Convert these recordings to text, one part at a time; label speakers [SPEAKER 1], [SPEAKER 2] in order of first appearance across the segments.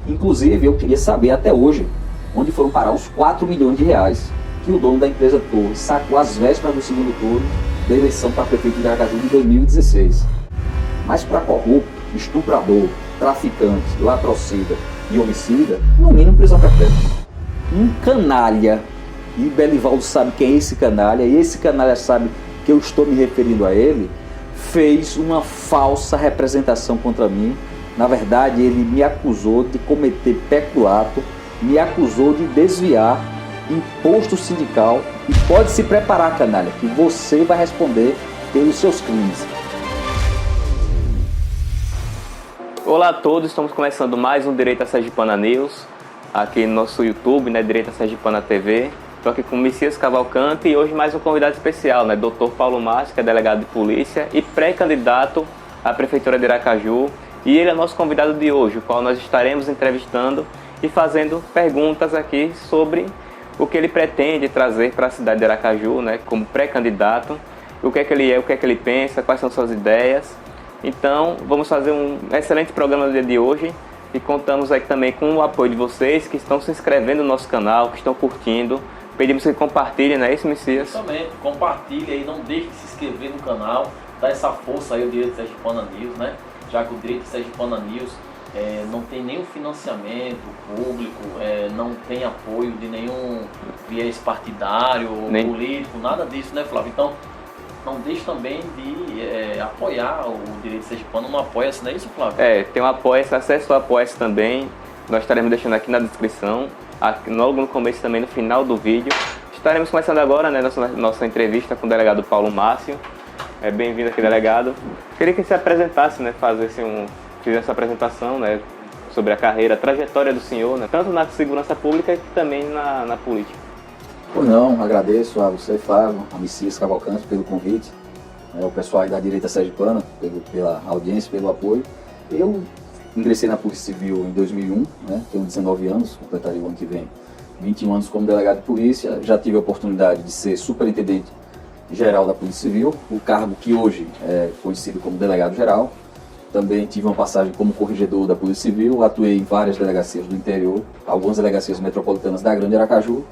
[SPEAKER 1] Inclusive, eu queria saber até hoje onde foram parar os 4 milhões de reais que o dono da empresa Torres sacou às vésperas do segundo turno da eleição para prefeito de Aracaju de 2016. Mas para corrupto, estuprador, traficante, latrocida e homicida, no mínimo prisão perpétua. Um canalha, e Belivaldo sabe quem é esse canalha, e esse canalha sabe que eu estou me referindo a ele, fez uma falsa representação contra mim. Na verdade, ele me acusou de cometer peculato, me acusou de desviar imposto sindical, e pode se preparar, canalha, que você vai responder pelos seus crimes.
[SPEAKER 2] Olá a todos, estamos começando mais um Direita Sergipana News, aqui no nosso YouTube, Direita Sergipana TV. Estou aqui com o Messias Cavalcante e hoje mais um convidado especial, Dr. Paulo Márcio, que é delegado de polícia e pré-candidato à Prefeitura de Aracaju. E ele é nosso convidado de hoje, o qual nós estaremos entrevistando e fazendo perguntas aqui sobre o que ele pretende trazer para a cidade de Aracaju, como pré-candidato, o que é que ele é, o que é que ele pensa, quais são suas ideias. Então, vamos fazer um excelente programa no dia de hoje e contamos aí também com o apoio de vocês que estão se inscrevendo no nosso canal, que estão curtindo. Pedimos que compartilhem, não é isso, Messias?
[SPEAKER 3] Exatamente, compartilhe aí, não deixe de se inscrever no canal, dá essa força aí ao Direito Sergipana News, Já que o Direito Sergipana News não tem nenhum financiamento público, não tem apoio de nenhum viés partidário ou político, nada disso, Flávio? Então, não deixe também de apoiar o Direito Sergipano no Apoia-se, não é isso, Flávio?
[SPEAKER 2] Tem um Apoia-se, acesso ao Apoia-se também, nós estaremos deixando aqui na descrição, logo no começo também, no final do vídeo. Estaremos começando agora, nossa entrevista com o delegado Paulo Márcio. Bem-vindo aqui, delegado. Queria que você apresentasse, fizesse essa apresentação, sobre a carreira, a trajetória do senhor, tanto na segurança pública e também na política.
[SPEAKER 1] Pois não, agradeço a você, Flávio, a Messias Cavalcante pelo convite, ao pessoal aí da Direita Sergipana, pela audiência, pelo apoio. Eu ingressei na Polícia Civil em 2001, tenho 19 anos, completaria o ano que vem 21 anos como delegado de polícia. Já tive a oportunidade de ser superintendente geral da Polícia Civil, o cargo que hoje é conhecido como delegado geral. Também tive uma passagem como corregedor da Polícia Civil, atuei em várias delegacias do interior, algumas delegacias metropolitanas da Grande Aracaju.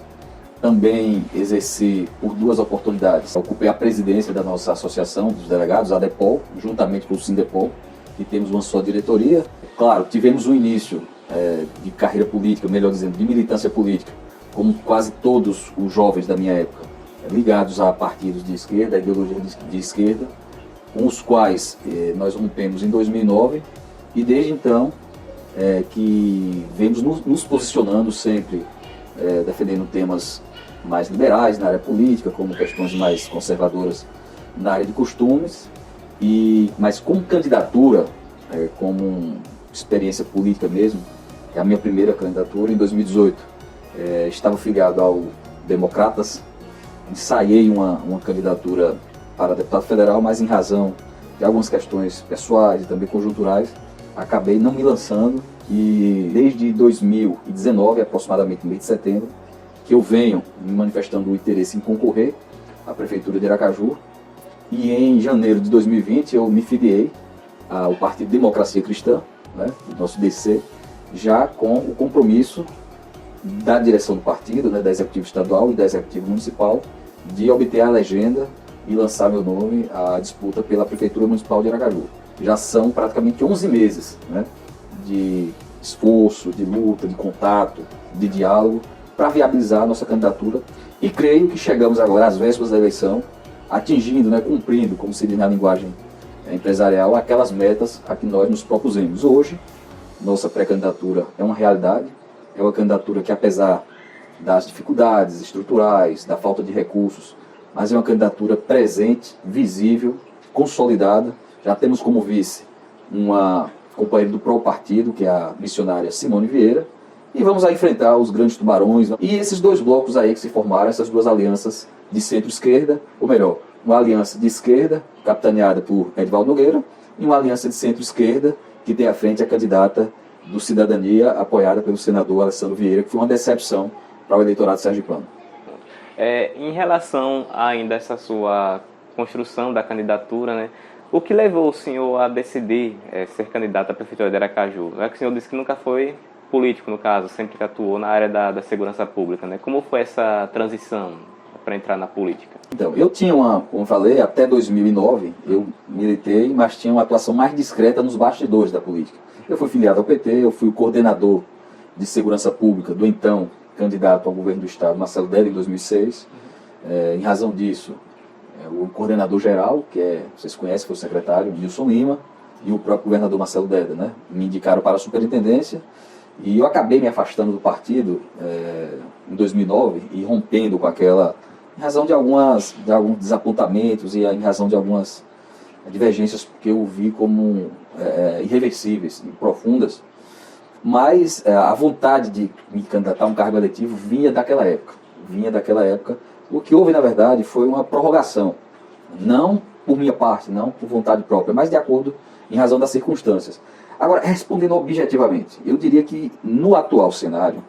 [SPEAKER 1] Também exerci por 2 oportunidades, ocupei a presidência da nossa associação dos delegados, a DEPOL, juntamente com o Sindepol, que temos uma só diretoria. Claro, tivemos um início de carreira política, melhor dizendo, de militância política, como quase todos os jovens da minha época, ligados a partidos de esquerda, a ideologia de esquerda, com os quais nós rompemos em 2009 e desde então que vemos nos posicionando sempre, defendendo temas mais liberais na área política, como questões mais conservadoras na área de costumes, mas como candidatura, como experiência política mesmo, é a minha primeira candidatura em 2018. Estava filiado ao Democratas, ensaiei uma candidatura para deputado federal, mas em razão de algumas questões pessoais e também conjunturais, acabei não me lançando e desde 2019, aproximadamente no mês de setembro, que eu venho me manifestando o interesse em concorrer à Prefeitura de Aracaju e em janeiro de 2020 eu me filiei ao Partido Democracia Cristã, o nosso DC, já com o compromisso da direção do partido, da executiva estadual e da executiva municipal, de obter a legenda e lançar meu nome à disputa pela Prefeitura Municipal de Aracaju. Já são praticamente 11 meses de esforço, de luta, de contato, de diálogo para viabilizar a nossa candidatura e creio que chegamos agora às vésperas da eleição, atingindo, cumprindo, como se diz na linguagem empresarial, aquelas metas a que nós nos propusemos. Hoje, nossa pré-candidatura é uma realidade, é uma candidatura que, apesar das dificuldades estruturais, da falta de recursos, mas é uma candidatura presente, visível, consolidada. Já temos como vice uma companheira do próprio partido, que é a missionária Simone Vieira, e vamos aí enfrentar os grandes tubarões. E esses 2 blocos aí que se formaram, essas 2 alianças de centro-esquerda, ou melhor, uma aliança de esquerda, capitaneada por Edivaldo Nogueira, e uma aliança de centro-esquerda, que tem à frente a candidata do Cidadania, apoiada pelo senador Alessandro Vieira, que foi uma decepção para o eleitorado sergipano.
[SPEAKER 2] Em relação ainda a essa sua construção da candidatura, o que levou o senhor a decidir ser candidato à Prefeitura de Aracaju? Que o senhor disse que nunca foi político, no caso, sempre atuou na área da segurança pública, né? Como foi essa transição para entrar na política?
[SPEAKER 1] Então, eu tinha como eu falei, até 2009, eu militei, mas tinha uma atuação mais discreta nos bastidores da política. Eu fui filiado ao PT, eu fui o coordenador de segurança pública do então candidato ao governo do estado, Marcelo Deda, em 2006. Em razão disso, o coordenador geral, vocês conhecem, foi o secretário, Nilson Lima, e o próprio governador Marcelo Deda, né, me indicaram para a superintendência, e eu acabei me afastando do partido em 2009 e rompendo com aquela, em razão de alguns desapontamentos e em razão de algumas divergências que eu vi como irreversíveis e profundas, mas a vontade de me candidatar a um cargo eletivo vinha daquela época. O que houve, na verdade, foi uma prorrogação, não por minha parte, não por vontade própria, mas de acordo em razão das circunstâncias. Agora, respondendo objetivamente, eu diria que no atual cenário,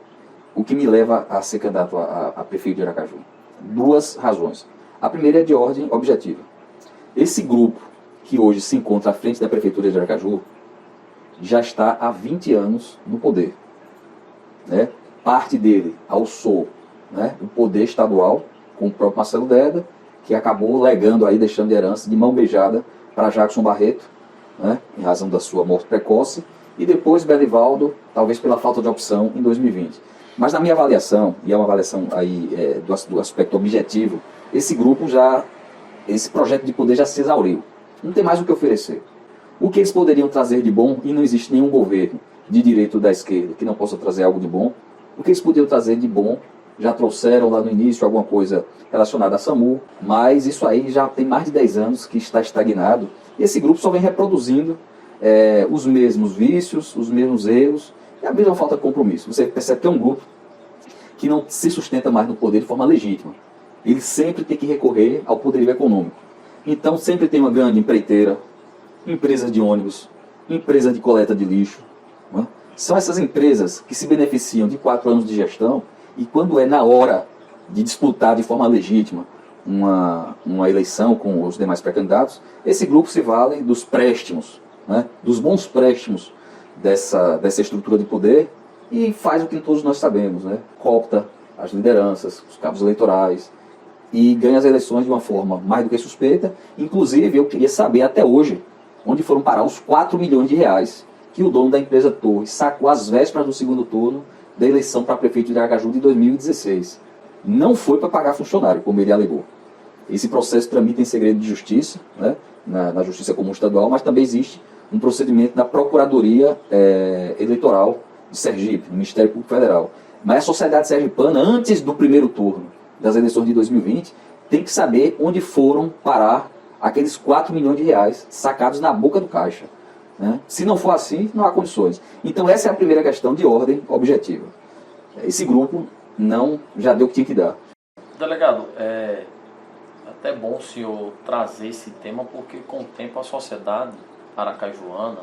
[SPEAKER 1] o que me leva a ser candidato a prefeito de Aracaju? Duas razões. A primeira é de ordem objetiva. Esse grupo que hoje se encontra à frente da prefeitura de Aracaju já está há 20 anos no poder, né? Parte dele alçou, né, o poder estadual com o próprio Marcelo Deda, que acabou legando aí, deixando de herança de mão beijada para Jackson Barreto, né, em razão da sua morte precoce, e depois Belivaldo, talvez pela falta de opção em 2020. Mas na minha avaliação, e é uma avaliação aí do aspecto objetivo, esse projeto de poder já se exauriu. Não tem mais o que oferecer. O que eles poderiam trazer de bom, e não existe nenhum governo de direita ou da esquerda que não possa trazer algo de bom, o que eles podiam trazer de bom, já trouxeram lá no início alguma coisa relacionada a SAMU, mas isso aí já tem mais de 10 anos que está estagnado, e esse grupo só vem reproduzindo os mesmos vícios, os mesmos erros, e a mesma falta de compromisso. Você percebe que é um grupo que não se sustenta mais no poder de forma legítima. Ele sempre tem que recorrer ao poderio econômico. Então sempre tem uma grande empreiteira, empresa de ônibus, empresa de coleta de lixo. Né? São essas empresas que se beneficiam de 4 anos de gestão, e quando é na hora de disputar de forma legítima uma eleição com os demais pré-candidatos, esse grupo se vale dos préstimos, né? Dos bons préstimos dessa estrutura de poder, e faz o que todos nós sabemos, né? Coopta as lideranças, os cabos eleitorais, e ganha as eleições de uma forma mais do que suspeita. Inclusive, eu queria saber até hoje onde foram parar os 4 milhões de reais que o dono da empresa Torres sacou às vésperas do segundo turno da eleição para prefeito de Aracaju de 2016. Não foi para pagar funcionário, como ele alegou. Esse processo tramita em segredo de justiça, né, na Justiça Comum Estadual, mas também existe um procedimento na Procuradoria Eleitoral de Sergipe, no Ministério Público Federal. Mas a sociedade sergipana, antes do primeiro turno das eleições de 2020, tem que saber onde foram parar aqueles 4 milhões de reais sacados na boca do caixa. Né? Se não for assim, não há condições. Então essa é a primeira questão de ordem objetiva. Esse grupo já deu o que tinha que dar.
[SPEAKER 3] Delegado, é até bom o senhor trazer esse tema, porque com o tempo a sociedade aracajuana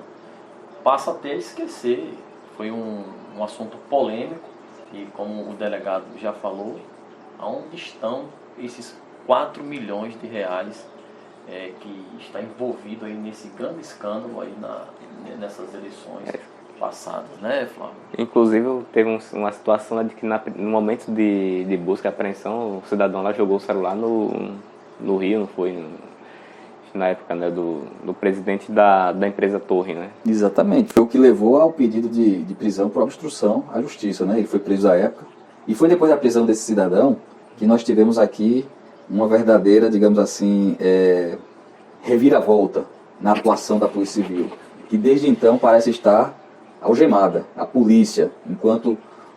[SPEAKER 3] passa até a esquecer. Foi um assunto polêmico, e como o delegado já falou, aonde estão esses 4 milhões de reais que está envolvido aí nesse grande escândalo aí nessas eleições passadas, né, Flávio?
[SPEAKER 2] Inclusive, teve uma situação de que no momento de busca e apreensão, o cidadão lá jogou o celular no rio, não foi? Na época, né, do presidente da empresa Torre, né?
[SPEAKER 1] Exatamente, foi o que levou ao pedido de prisão por obstrução à justiça, né? Ele foi preso à época, e foi depois da prisão desse cidadão que nós tivemos aqui uma verdadeira, digamos assim, reviravolta na atuação da Polícia Civil, que desde então parece estar algemada. A polícia, enquanto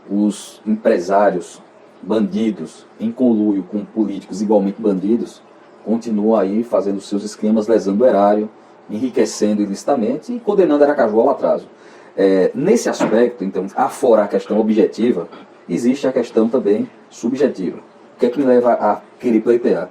[SPEAKER 1] os empresários bandidos, em conluio com políticos igualmente bandidos, continuam aí fazendo seus esquemas, lesando o erário, enriquecendo ilicitamente e condenando Aracaju ao atraso. Nesse aspecto, então, afora a questão objetiva, existe a questão também subjetiva. O que é que me leva a querer pleitear?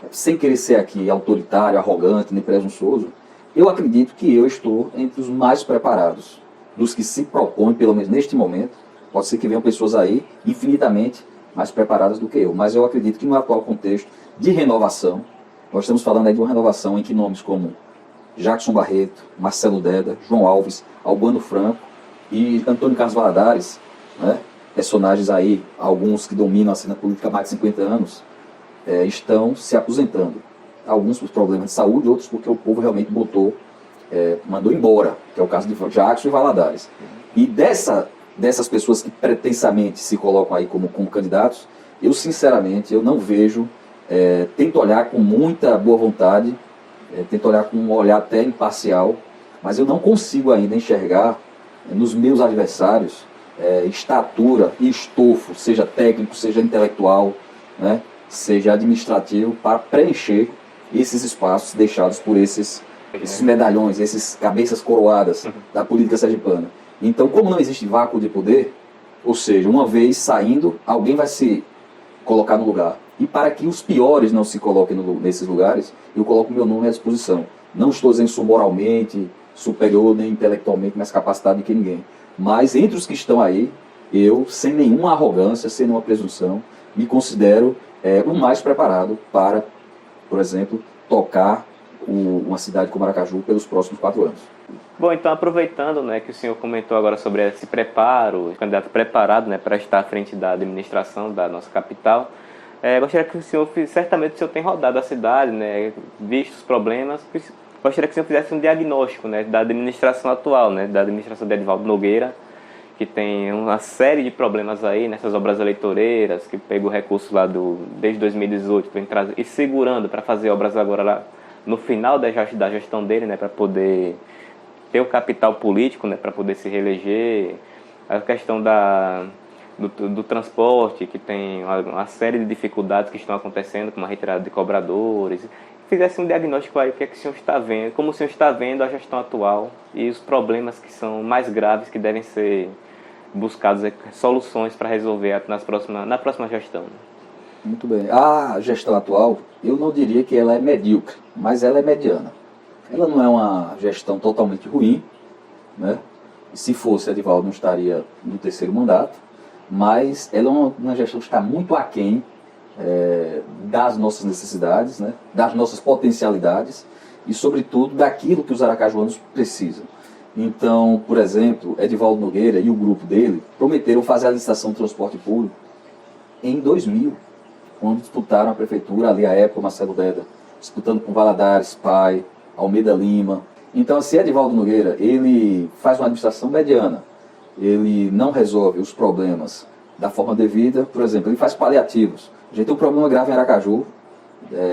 [SPEAKER 1] Sem querer ser aqui autoritário, arrogante, nem presunçoso, eu acredito que eu estou entre os mais preparados, dos que se propõem, pelo menos neste momento. Pode ser que venham pessoas aí infinitamente mais preparadas do que eu, mas eu acredito que no atual contexto de renovação, nós estamos falando aí de uma renovação em que nomes como Jackson Barreto, Marcelo Deda, João Alves, Albano Franco E Antônio Carlos Valadares, né, personagens aí, alguns que dominam a cena política há mais de 50 anos, estão se aposentando. Alguns por problemas de saúde, outros porque o povo realmente mandou embora, que é o caso de Jackson e Valadares. E dessas pessoas que pretensamente se colocam aí como candidatos, eu sinceramente não vejo, tento olhar com muita boa vontade, tento olhar com um olhar até imparcial, mas eu não consigo ainda enxergar nos meus adversários estatura e estofo, seja técnico, seja intelectual, né, seja administrativo, para preencher esses espaços deixados por esses medalhões, esses cabeças coroadas da política sergipana. Então, como não existe vácuo de poder, ou seja, uma vez saindo, alguém vai se colocar no lugar. E para que os piores não se coloquem nesses lugares, eu coloco meu nome à disposição. Não estou dizendo que sou moralmente superior, nem intelectualmente mais capacitado do que ninguém. Mas entre os que estão aí, eu, sem nenhuma arrogância, sem nenhuma presunção, me considero o mais preparado para, por exemplo, tocar uma cidade como Aracaju pelos próximos 4 anos.
[SPEAKER 2] Bom, então aproveitando, né, que o senhor comentou agora sobre esse preparo, o candidato preparado, né, para estar à frente da administração da nossa capital, gostaria que o senhor, certamente o senhor tem rodado a cidade, né, visto os problemas, gostaria que o senhor fizesse um diagnóstico, né, da administração atual, né, da administração de Edivaldo Nogueira, que tem uma série de problemas aí nessas obras eleitoreiras, que pegou recurso lá desde 2018 e segurando para fazer obras agora lá no final da gestão dele, né, para poder ter o capital político, né, para poder se reeleger, a questão do transporte, que tem uma série de dificuldades que estão acontecendo, como a retirada de cobradores. Fizesse um diagnóstico aí, o que é que o senhor está vendo, como o senhor está vendo a gestão atual e os problemas que são mais graves, que devem ser buscados, soluções para resolver na próxima gestão.
[SPEAKER 1] Muito bem. A gestão atual, eu não diria que ela é medíocre, mas ela é mediana. Ela não é uma gestão totalmente ruim, né? Se fosse, Edivaldo não estaria no 3º mandato, mas ela é uma gestão que está muito aquém das nossas necessidades, né? Das nossas potencialidades e, sobretudo, daquilo que os aracajuanos precisam. Então, por exemplo, Edivaldo Nogueira e o grupo dele prometeram fazer a licitação de transporte público em 2000, quando disputaram a prefeitura, ali à época, Marcelo Deda, disputando com Valadares, Pai, Almeida Lima. Então, se Edivaldo Nogueira, ele faz uma administração mediana, ele não resolve os problemas da forma devida, por exemplo, ele faz paliativos. A gente tem um problema grave em Aracaju,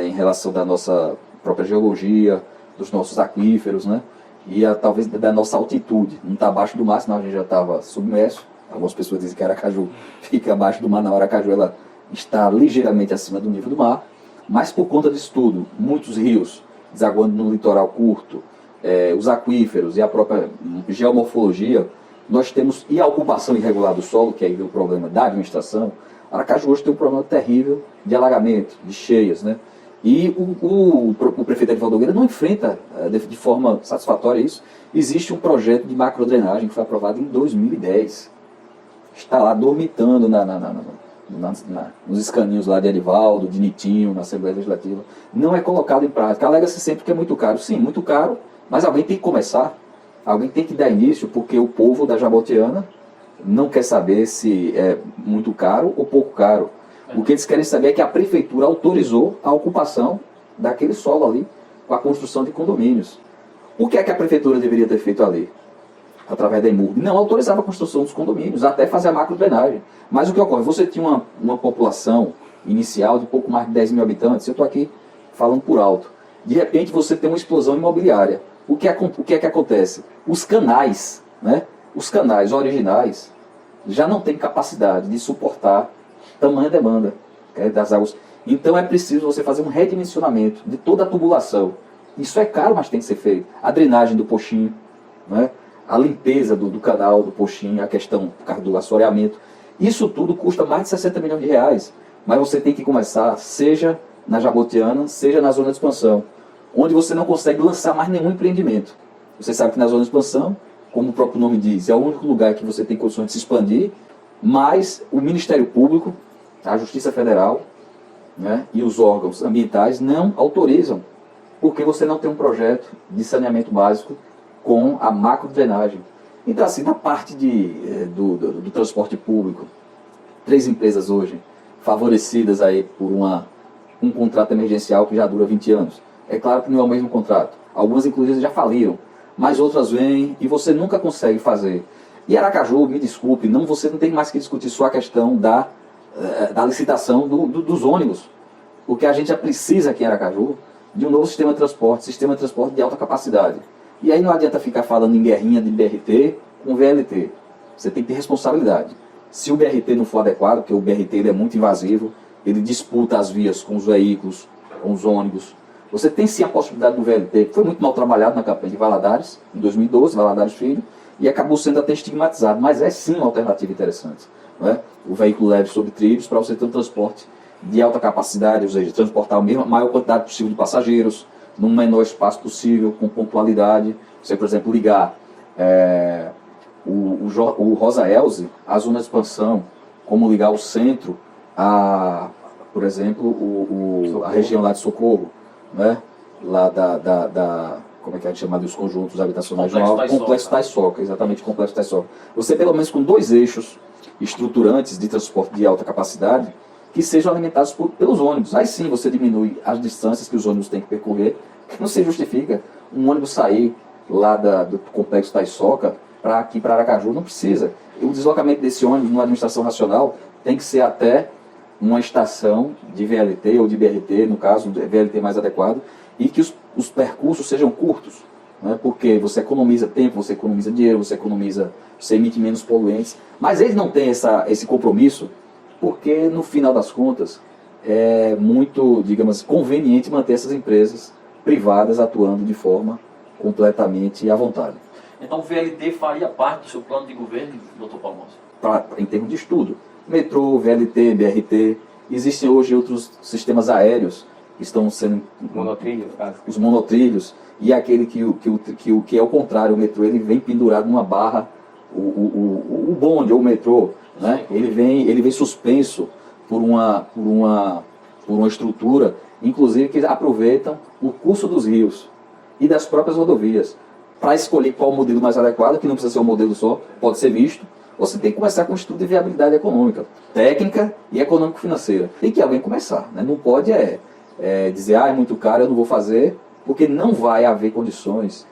[SPEAKER 1] em relação da nossa própria geologia, dos nossos aquíferos, né? E talvez da nossa altitude. Não está abaixo do mar, senão a gente já estava submerso. Algumas pessoas dizem que Aracaju fica abaixo do mar, não, Aracaju ela está ligeiramente acima do nível do mar. Mas por conta disso tudo, muitos rios desaguando no litoral curto, os aquíferos e a própria geomorfologia, nós temos, e a ocupação irregular do solo, que aí é o problema da administração. Aracaju hoje tem um problema terrível de alagamento, de cheias, né? E o prefeito Edivaldo Nogueira não enfrenta de forma satisfatória isso. Existe um projeto de macrodrenagem que foi aprovado em 2010. Está lá dormitando nos escaninhos lá de Edivaldo, de Nitinho, na Assembleia Legislativa. Não é colocado em prática. Alega-se sempre que é muito caro. Sim, muito caro, mas alguém tem que começar. Alguém tem que dar início, porque o povo da Jabotiana não quer saber se é muito caro ou pouco caro. O que eles querem saber é que a prefeitura autorizou a ocupação daquele solo ali, com a construção de condomínios. O que é que a prefeitura deveria ter feito ali? Através da EMURB. Não autorizava a construção dos condomínios, até fazer a macrodrenagem. Mas o que ocorre? Você tinha uma população inicial de pouco mais de 10 mil habitantes, eu estou aqui falando por alto. De repente você tem uma explosão imobiliária. O que é que acontece? Os canais, né? Os canais originais já não têm capacidade de suportar tamanha demanda das águas. Então é preciso você fazer um redimensionamento de toda a tubulação. Isso é caro, mas tem que ser feito. A drenagem do Poxim, né? A limpeza do canal do Poxim, a questão por causa do assoreamento. Isso tudo custa mais de 60 milhões de reais. Mas você tem que começar, seja na Jabotiana, seja na zona de expansão, onde você não consegue lançar mais nenhum empreendimento. Você sabe que na zona de expansão, como o próprio nome diz, é o único lugar que você tem condições de se expandir, mas o Ministério Público, a Justiça Federal, né, e os órgãos ambientais não autorizam, porque você não tem um projeto de saneamento básico com a macrodrenagem. Então, assim, na parte do transporte público, 3 empresas hoje favorecidas aí por um contrato emergencial que já dura 20 anos. É claro que não é o mesmo contrato. Algumas, inclusive, já faliram, mas outras vêm e você nunca consegue fazer. E Aracaju, me desculpe, você não tem mais que discutir só a questão da licitação dos ônibus. Porque a gente já precisa aqui em Aracaju de um novo sistema de transporte de alta capacidade. E aí não adianta ficar falando em guerrinha de BRT com VLT. Você tem que ter responsabilidade. Se o BRT não for adequado, porque o BRT ele é muito invasivo, ele disputa as vias com os veículos, com os ônibus. Você tem sim a possibilidade do VLT, que foi muito mal trabalhado na campanha de Valadares, em 2012, Valadares Filho, e acabou sendo até estigmatizado, mas é sim uma alternativa interessante. Não é? O veículo leve sobre trilhos para você ter um transporte de alta capacidade, ou seja, transportar a maior quantidade possível de passageiros, num menor espaço possível, com pontualidade. Você, por exemplo, ligar o Rosa Elze à zona de expansão, como ligar o centro por exemplo, a região lá de Socorro, né? Lá como é que a gente chama dos conjuntos habitacionais, Complexo Taiçoca, exatamente, Complexo Taiçoca. Você, pelo menos com 2 eixos estruturantes de transporte de alta capacidade, que sejam alimentados pelos ônibus. Aí sim você diminui as distâncias que os ônibus têm que percorrer, que não se justifica um ônibus sair lá do Complexo Taiçoca para aqui para Aracaju, não precisa. O deslocamento desse ônibus numa administração racional tem que ser até uma estação de VLT ou de BRT, no caso, VLT mais adequado, e que os percursos sejam curtos, né? Porque você economiza tempo, você economiza dinheiro, você emite menos poluentes, mas eles não têm esse compromisso, porque no final das contas é muito, digamos, conveniente manter essas empresas privadas atuando de forma completamente à vontade.
[SPEAKER 3] Então o VLT faria parte do seu plano de governo, doutor Palmoso?
[SPEAKER 1] Em termos de estudo, metrô, VLT, BRT, existem hoje outros sistemas aéreos que estão sendo... Os monotrilhos, e aquele que é o contrário, o metrô, ele vem pendurado numa barra, o bonde ou o metrô, né? Ele vem suspenso por uma estrutura, inclusive que aproveitam o curso dos rios e das próprias rodovias para escolher qual o modelo mais adequado, que não precisa ser um modelo só, pode ser visto. Você tem que começar com um estudo de viabilidade econômica, técnica e econômico-financeira. Tem que alguém começar, né? Não pode dizer, é muito caro, eu não vou fazer, porque não vai haver condições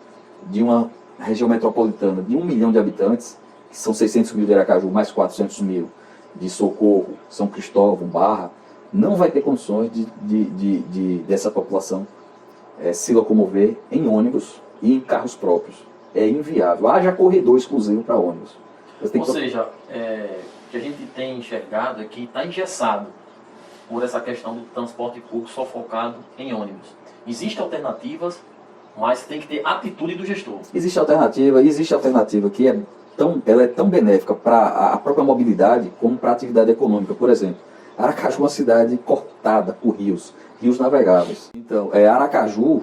[SPEAKER 1] de uma região metropolitana de 1 milhão de habitantes, que são 600 mil de Aracaju, mais 400 mil de Socorro, São Cristóvão, Barra, não vai ter condições dessa população se locomover em ônibus e em carros próprios. É inviável. Haja corredor exclusivo para ônibus.
[SPEAKER 3] Ou seja, o que a gente tem enxergado é que está engessado por essa questão do transporte público só focado em ônibus. Existem alternativas, mas tem que ter atitude do gestor. Existe
[SPEAKER 1] alternativa que ela é tão benéfica para a própria mobilidade como para a atividade econômica. Por exemplo, Aracaju é uma cidade cortada por rios navegáveis. Então, Aracaju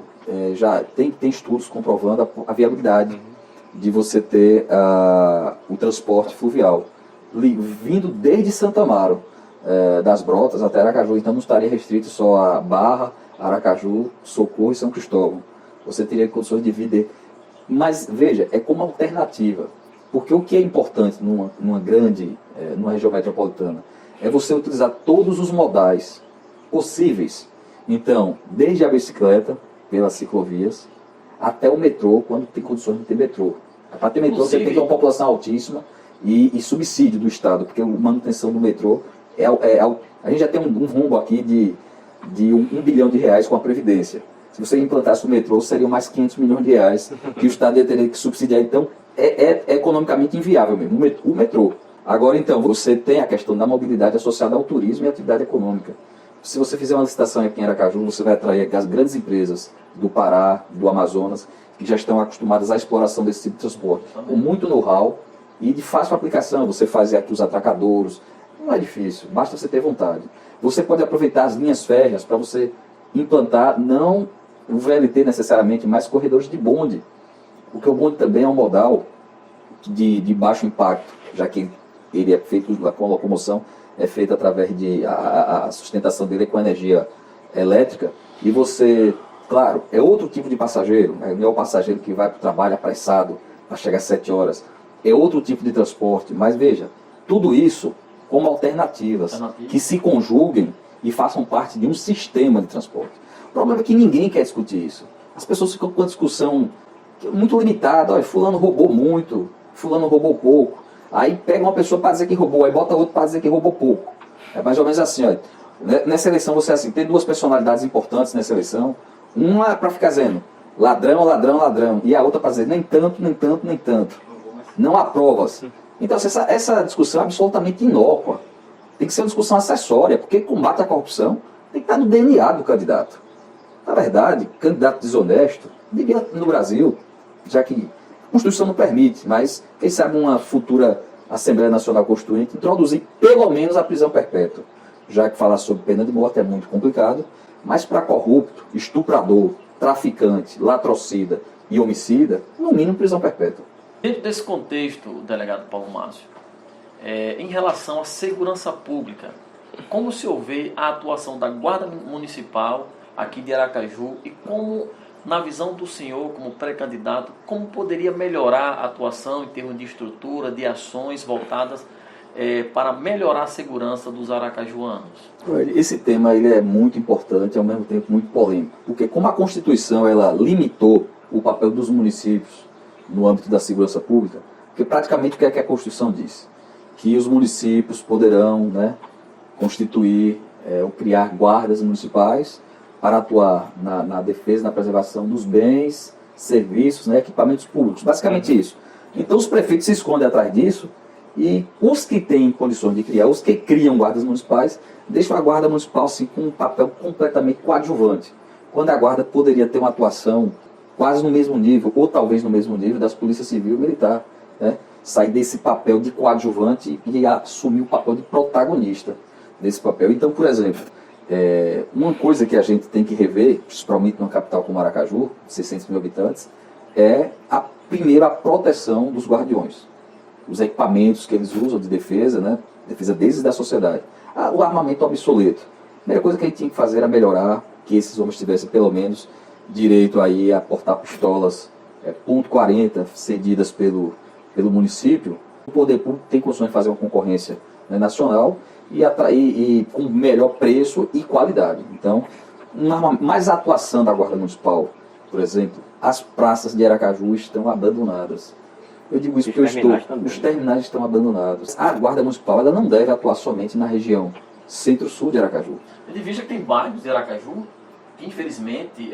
[SPEAKER 1] já tem estudos comprovando a viabilidade de você ter o transporte fluvial vindo desde Santo Amaro, das Brotas até Aracaju. Então não estaria restrito só a Barra, Aracaju, Socorro e São Cristóvão. Você teria condições de vir. Mas veja, é como alternativa. Porque o que é importante numa região metropolitana é você utilizar todos os modais possíveis. Então, desde a bicicleta, pelas ciclovias, até o metrô, quando tem condições de ter metrô. Para ter metrô, você tem que ter uma população altíssima e subsídio do Estado, porque a manutenção do metrô a gente já tem um rombo aqui de 1 bilhão de reais com a Previdência. Se você implantasse o metrô, seriam mais 500 milhões de reais que o Estado ia ter que subsidiar. Então, é economicamente inviável mesmo, o metrô. Agora, então, você tem a questão da mobilidade associada ao turismo e à atividade econômica. Se você fizer uma licitação aqui em Aracaju, você vai atrair as grandes empresas do Pará, do Amazonas, que já estão acostumadas à exploração desse tipo de transporte, com muito know-how e de fácil aplicação. Você fazer aqui os atracadouros, não é difícil, basta você ter vontade. Você pode aproveitar as linhas férreas para você implantar, não o VLT necessariamente, mas corredores de bonde, porque o bonde também é um modal de baixo impacto, já que ele é feito com a locomoção, é feita através a sustentação dele com energia elétrica, e você, claro, é outro tipo de passageiro, não é o passageiro que vai para o trabalho apressado, para chegar às 7 horas. é outro tipo de transporte, mas veja, tudo isso como alternativas que se conjuguem e façam parte de um sistema de transporte. O problema é que ninguém quer discutir isso. As pessoas ficam com uma discussão muito limitada. Olha, fulano roubou muito, fulano roubou pouco. Aí pega uma pessoa para dizer que roubou, aí bota outro para dizer que roubou pouco. É mais ou menos assim, olha. Nessa eleição você assim, tem duas personalidades importantes nessa eleição. Uma é para ficar dizendo ladrão, ladrão, ladrão. E a outra para dizer nem tanto, nem tanto, nem tanto. Não há provas. Então essa discussão é absolutamente inócua. Tem que ser uma discussão acessória, porque combate à corrupção tem que estar no DNA do candidato. Na verdade, candidato desonesto devia no Brasil, já que a Constituição não permite, mas quem sabe uma futura Assembleia Nacional Constituinte introduzir pelo menos a prisão perpétua. Já que falar sobre pena de morte é muito complicado, mas para corrupto, estuprador, traficante, latrocida e homicida, no mínimo prisão perpétua.
[SPEAKER 3] Dentro desse contexto, delegado Paulo Márcio, em relação à segurança pública, como se vê a atuação da Guarda Municipal aqui de Aracaju e como, na visão do senhor como pré-candidato, como poderia melhorar a atuação em termos de estrutura, de ações voltadas para melhorar a segurança dos aracajuanos?
[SPEAKER 1] Esse tema ele é muito importante e ao mesmo tempo muito polêmico, porque como a Constituição ela limitou o papel dos municípios no âmbito da segurança pública, porque praticamente o que é que a Constituição diz? Que os municípios poderão, né, constituir ou criar guardas municipais para atuar na defesa, na preservação dos bens, serviços, né, equipamentos públicos. Basicamente isso. Então os prefeitos se escondem atrás disso e os que têm condições de criar, os que criam guardas municipais, deixam a guarda municipal assim, com um papel completamente coadjuvante. Quando a guarda poderia ter uma atuação quase no mesmo nível, ou talvez no mesmo nível, das polícias civil e militar. Né? Sair desse papel de coadjuvante e assumir o papel de protagonista desse papel. Então, por exemplo, uma coisa que a gente tem que rever, principalmente numa capital como Aracaju, 600 mil habitantes, é a proteção dos guardiões. Os equipamentos que eles usam de defesa, né? Defesa deles e da sociedade. O armamento obsoleto. A primeira coisa que a gente tinha que fazer era melhorar que esses homens tivessem pelo menos direito aí a portar pistolas .40 cedidas pelo município. O poder público tem condições de fazer uma concorrência, né, nacional e atrair com melhor preço e qualidade. Então, mais a atuação da Guarda Municipal, por exemplo, as praças de Aracaju estão abandonadas. Eu digo isso porque os terminais estão abandonados. A Guarda Municipal ela não deve atuar somente na região centro-sul de Aracaju.
[SPEAKER 3] Ele veja que tem bairros de Aracaju que, infelizmente,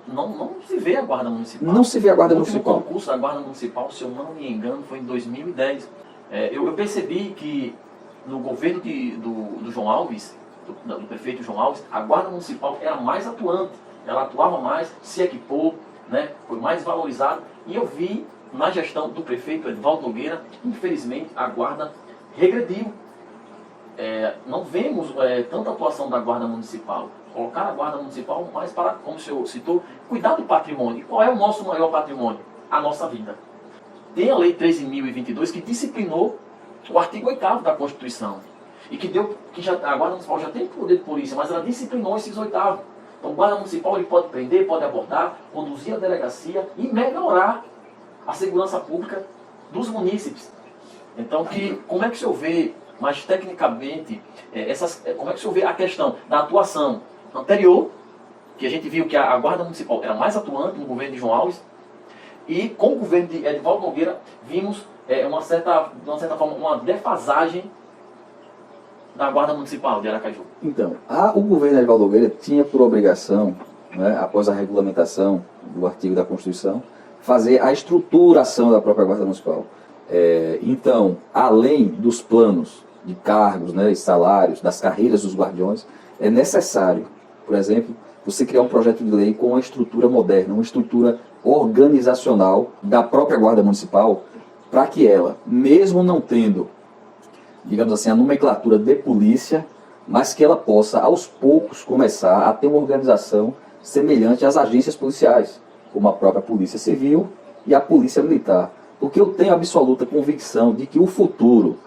[SPEAKER 3] não se vê a Guarda Municipal.
[SPEAKER 1] Não se vê a Guarda Municipal.
[SPEAKER 3] O concurso da Guarda Municipal, se eu não me engano, foi em 2010. Eu percebi que no governo do João Alves, do prefeito João Alves, a Guarda Municipal era mais atuante. Ela atuava mais, se equipou, né, foi mais valorizada. E eu vi na gestão do prefeito Edvaldo Nogueira, infelizmente, a Guarda regrediu. Não vemos tanta atuação da Guarda Municipal. Colocar a Guarda Municipal mais para, como o senhor citou, cuidar do patrimônio. E qual é o nosso maior patrimônio? A nossa vida. Tem a Lei 13.022 que disciplinou o artigo 8º da Constituição. E a Guarda Municipal já tem poder de polícia, mas ela disciplinou esses 8º. Então, o Guarda Municipal ele pode prender, pode abordar, conduzir a delegacia e melhorar a segurança pública dos munícipes. Então, como é que o senhor vê, mais tecnicamente, como é que o senhor vê a questão da atuação anterior, que a gente viu que a Guarda Municipal era mais atuante no governo de João Alves, e com o governo de Edvaldo Nogueira, vimos, de uma certa forma, uma defasagem da Guarda Municipal de Aracaju?
[SPEAKER 1] Então, o governo de Edvaldo Nogueira tinha por obrigação, né, após a regulamentação do artigo da Constituição, fazer a estruturação da própria Guarda Municipal. Então, além dos planos de cargos, né, e salários, das carreiras dos guardiões, é necessário, por exemplo, você criar um projeto de lei com uma estrutura moderna, uma estrutura organizacional da própria Guarda Municipal, para que ela, mesmo não tendo, digamos assim, a nomenclatura de polícia, mas que ela possa, aos poucos, começar a ter uma organização semelhante às agências policiais, como a própria Polícia Civil e a Polícia Militar. Porque eu tenho absoluta convicção de que o futuro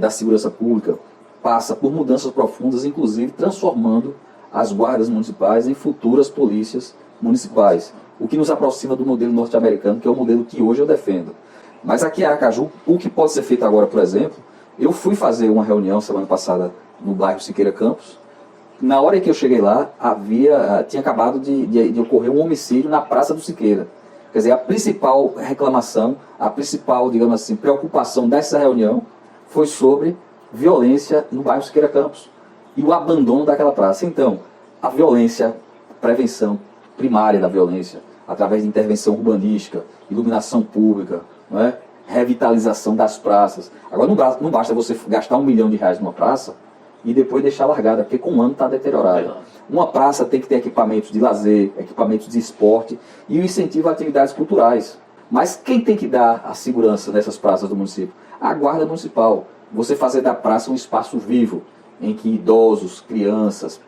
[SPEAKER 1] da segurança pública passa por mudanças profundas, inclusive transformando as guardas municipais em futuras polícias municipais. O que nos aproxima do modelo norte-americano, que é o modelo que hoje eu defendo. Mas aqui em Aracaju, o que pode ser feito agora, por exemplo, eu fui fazer uma reunião semana passada no bairro Siqueira Campos. Na hora que eu cheguei lá, tinha acabado de ocorrer um homicídio na Praça do Siqueira. Quer dizer, a principal reclamação, a principal, digamos assim, preocupação dessa reunião foi sobre violência no bairro Siqueira Campos e o abandono daquela praça. Então, a violência, prevenção primária da violência, através de intervenção urbanística, iluminação pública, não é? Revitalização das praças. Agora, não basta você gastar R$1 milhão numa praça e depois deixar largada, porque com um ano está deteriorada. Uma praça tem que ter equipamentos de lazer, equipamentos de esporte e o incentivo a atividades culturais. Mas quem tem que dar a segurança nessas praças do município? A Guarda Municipal. Você fazer da praça um espaço vivo, em que idosos, crianças,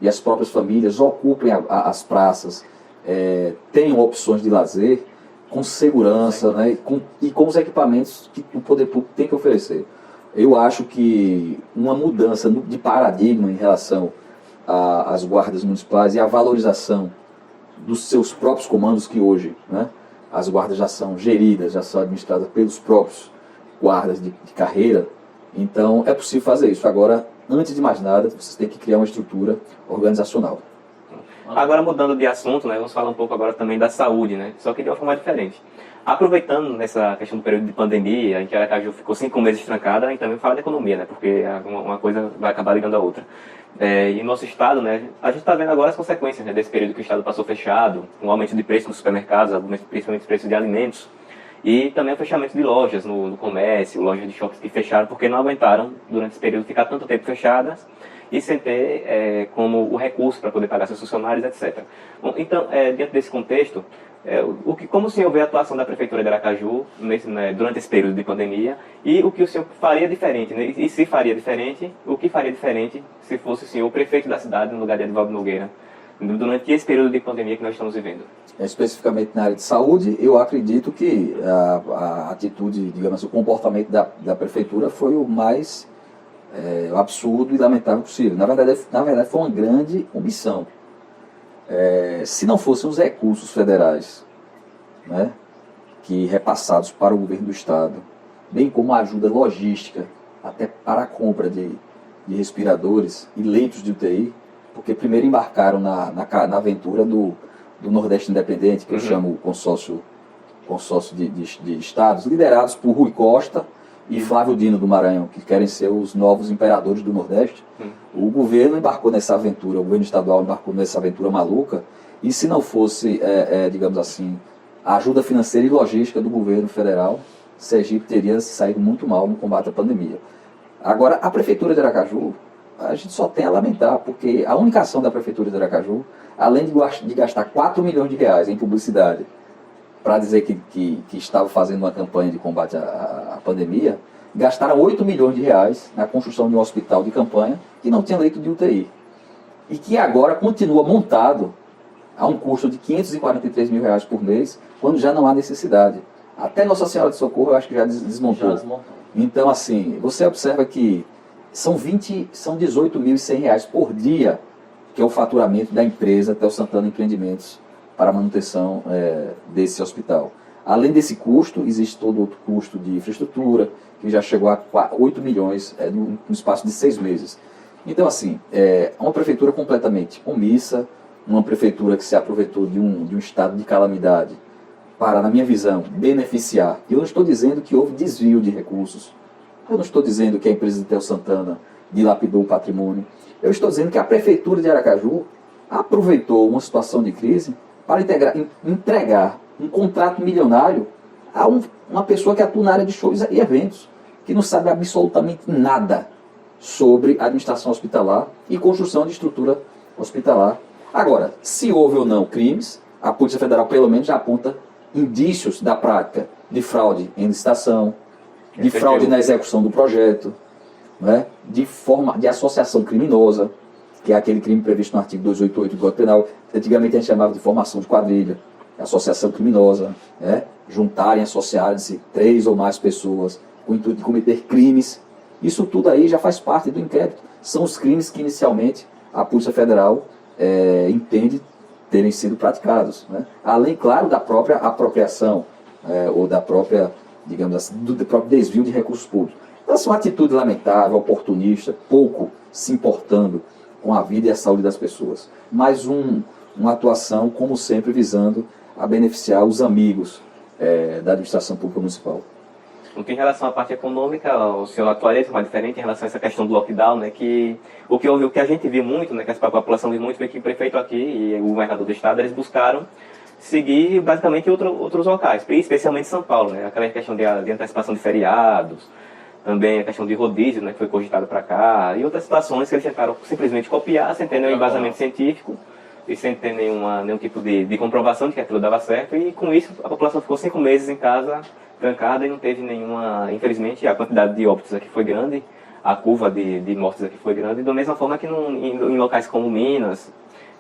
[SPEAKER 1] e as próprias famílias ocupem as praças, tenham opções de lazer, com segurança, né, e com os equipamentos que o poder público tem que oferecer. Eu acho que uma mudança de paradigma em relação às guardas municipais e a valorização dos seus próprios comandos, que hoje, né, as guardas já são geridas, já são administradas pelos próprios guardas de carreira. Então é possível fazer isso. Agora, antes de mais nada, vocês têm que criar uma estrutura organizacional.
[SPEAKER 2] Agora, mudando de assunto, né, vamos falar um pouco agora também da saúde, né, só que de uma forma diferente. Aproveitando nessa questão do período de pandemia, em que Aracaju ficou 5 meses trancada, a gente também fala de economia, né, porque uma coisa vai acabar ligando a outra. E nosso estado, né, a gente está vendo agora as consequências, né, desse período que o estado passou fechado, um aumento de preço nos supermercados, principalmente preço de alimentos, e também o fechamento de lojas no comércio, lojas de shoppings que fecharam porque não aguentaram, durante esse período, ficar tanto tempo fechadas e sem ter como o recurso para poder pagar seus funcionários, etc. Bom, então, dentro desse contexto, como o senhor vê a atuação da Prefeitura de Aracaju durante esse período de pandemia e o que o senhor faria diferente, né? E se faria diferente, o que faria diferente se fosse o senhor o prefeito da cidade no lugar de Edivaldo Nogueira, durante esse período de pandemia que nós estamos vivendo?
[SPEAKER 1] Especificamente na área de saúde, eu acredito que a atitude, digamos, o comportamento da Prefeitura foi o mais absurdo e lamentável possível. Na verdade foi uma grande omissão. Se não fossem os recursos federais, né, que repassados para o governo do estado, bem como a ajuda logística, até para a compra de respiradores e leitos de UTI, porque primeiro embarcaram na aventura do Nordeste Independente, que eu chamo o consórcio de estados, liderados por Rui Costa e Flávio Dino do Maranhão, que querem ser os novos imperadores do Nordeste. O governo embarcou nessa aventura, o governo estadual embarcou nessa aventura maluca, e se não fosse, digamos assim, a ajuda financeira e logística do governo federal, Sergipe teria saído muito mal no combate à pandemia. Agora, a Prefeitura de Aracaju, a gente só tem a lamentar, porque a única ação da Prefeitura de Aracaju, além de gastar R$4 milhões em publicidade, para dizer que estava fazendo uma campanha de combate à pandemia, gastaram R$8 milhões na construção de um hospital de campanha que não tinha leito de UTI. E que agora continua montado a um custo de R$543 mil por mês, quando já não há necessidade. Até Nossa Senhora de Socorro eu acho que já desmontou. Então, assim, você observa que são R$18.100 por dia, que é o faturamento da empresa Tel Santana Empreendimentos para a manutenção desse hospital. Além desse custo, existe todo outro custo de infraestrutura, que já chegou a R$8 milhões no espaço de 6 meses. Então, assim, uma prefeitura completamente omissa, uma prefeitura que se aproveitou de um estado de calamidade para, na minha visão, beneficiar. Eu não estou dizendo que houve desvio de recursos, eu não estou dizendo que a empresa de Tel Santana dilapidou o patrimônio, eu estou dizendo que a Prefeitura de Aracaju aproveitou uma situação de crise para entregar um contrato milionário a uma pessoa que atua na área de shows e eventos, que não sabe absolutamente nada sobre administração hospitalar e construção de estrutura hospitalar. Agora, se houve ou não crimes, a Polícia Federal pelo menos já aponta indícios da prática de fraude em licitação, de fraude na execução do projeto, né, de associação criminosa, que é aquele crime previsto no artigo 288 do Código Penal. Antigamente a gente chamava de formação de quadrilha, associação criminosa, né, juntarem, associarem-se 3 ou mais pessoas com o intuito de cometer crimes. Isso tudo aí já faz parte do inquérito. São os crimes que inicialmente a Polícia Federal entende terem sido praticados, né? Além, claro, da própria apropriação ou da própria, digamos assim, do próprio desvio de recursos públicos. Então, essa é uma atitude lamentável, oportunista, pouco se importando com a vida e a saúde das pessoas. Mais uma atuação, como sempre, visando a beneficiar os amigos da administração pública municipal.
[SPEAKER 2] Em relação à parte econômica, o senhor atualiza uma diferente em relação a essa questão do lockdown, né, que o que a gente viu muito, né, que a população viu muito, foi que o prefeito aqui e o governador do estado, eles buscaram seguir basicamente outros locais, especialmente São Paulo, né, aquela questão de antecipação de feriados, também a questão de rodízio, né, que foi cogitado para cá, e outras situações que eles tentaram simplesmente copiar, sem ter nenhum embasamento científico, e sem ter nenhum tipo de comprovação de que aquilo dava certo, e com isso a população ficou 5 meses em casa, trancada, e não teve nenhuma, infelizmente a quantidade de óbitos aqui foi grande, a curva de mortes aqui foi grande, da mesma forma que em locais como Minas,